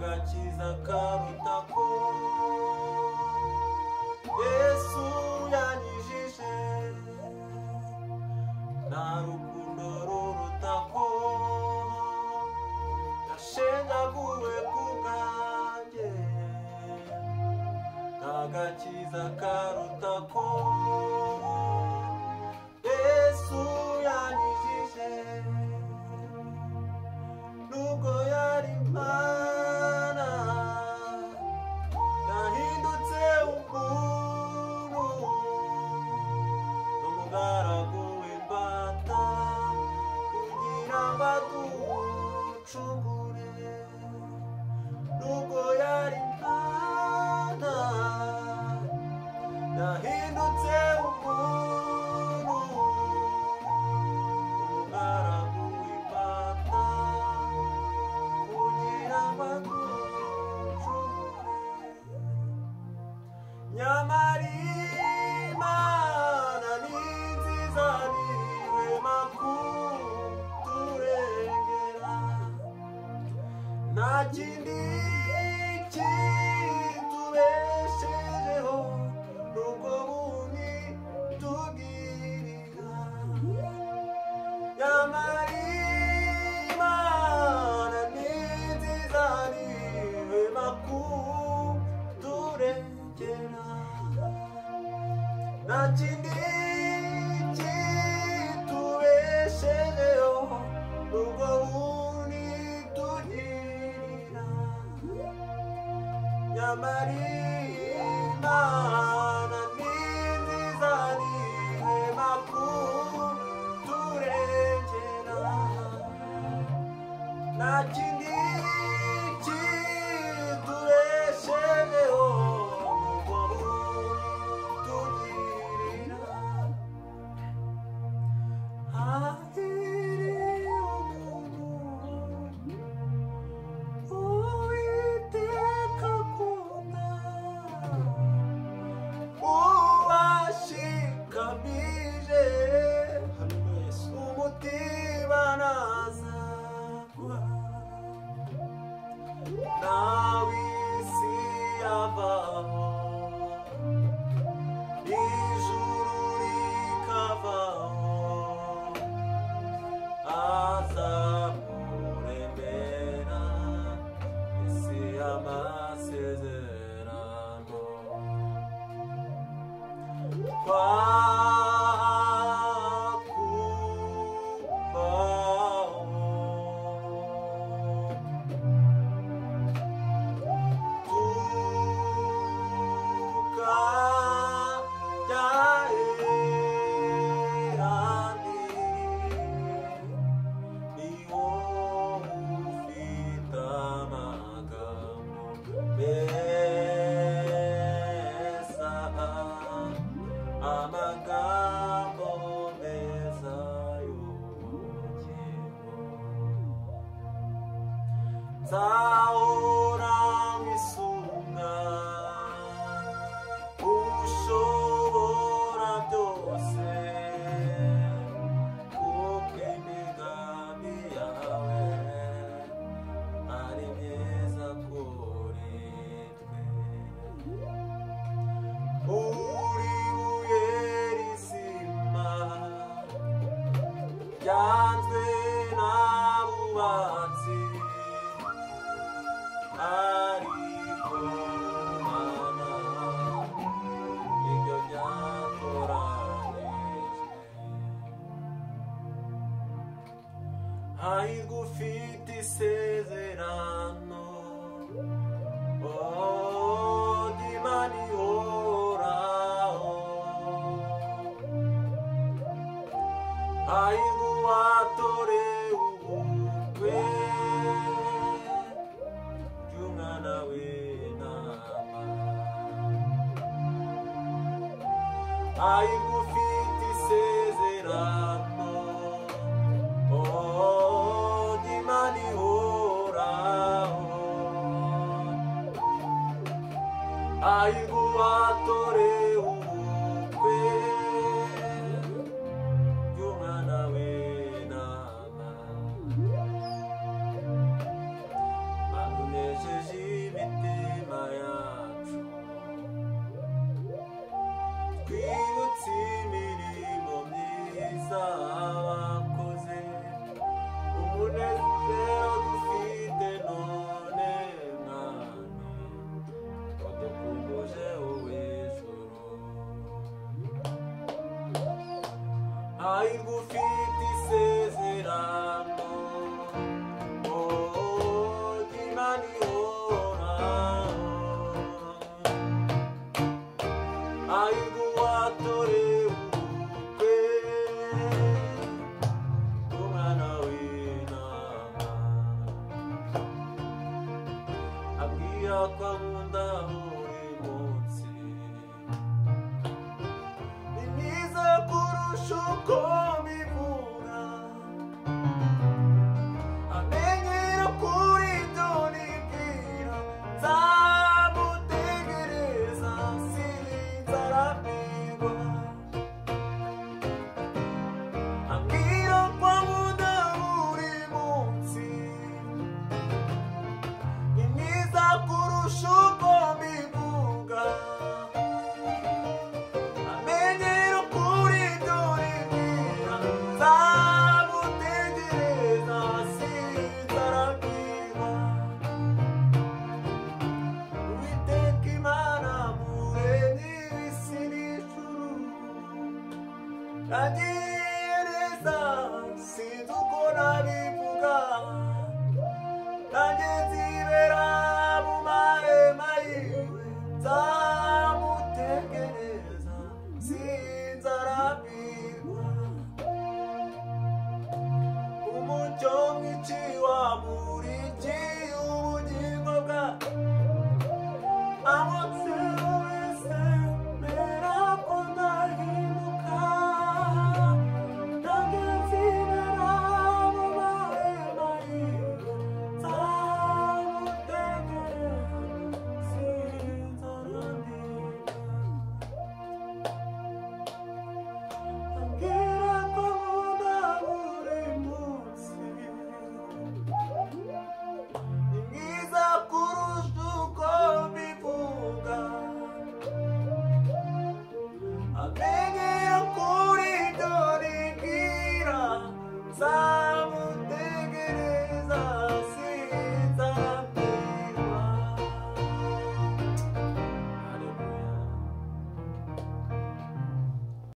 agakiza karutako Yesu yanyijije nta rukundo rurutako yashenjaguwe ku bwanjye agakiza karutako Yesu yanyijije nubwo yari Imana yahindutse umuntu n'umugaragu w'imbata kugira ngo aducungure nubwo yari Imana yahindutse umuntu n'umugaragu w'imbata kugira ngo aducungure nyamara Imana ni nziza nihwema kuturengera nta kindi kitubeshejeho n'ubwo buni tugirira nyamara Imana ni nziza nihwema kuturengera nta kindi kitubeshejeho n'ubwo buni tugirira nyamara Imana ni nziza nihwema kuturengera nta kindi kitubeshejeho n'ubwo tugirira hahiriye umuntu Uwiteka akunda uwashikamije umutima ntazagwa nawe isi yavaho ijuru rikavaho azamuremera isi y'amasezerano amagambo meza y'ubugingo nzahora nkwisunga ushobora byose kuko imigambi yawe ari myiza kuri twe yanzwe n'abubatsi ariko Mana ibyo byatoranije hahirwa ufite isezerano Imana ihoraho hahirwa uwatorewe ubukwe bw'umwana w'intama hahirwa ufite isezerano Imana ihoraho hahirwa uwatorewe ubukwe bw'umwana w'intama unejeje 아이고 ufite isezerano ry'Imana ihoraho 아이고 watorewe ubukwe umwana w'intama abwira ko ankunda buri munsi ni mwiza kurusha uko mbivuga amenyera kuri ibyo nibwira nzamutegereza sinzarambirwa ambwira ko ankunda buri munsi ni mwiza kurusha uko mbivuga amenyera kuri ibyo nibwira nzamutegereza sinzarambirwa Uwiteka Imana muremyi w'isi n'ijuru yagiriye neza sinzi uko nabivuga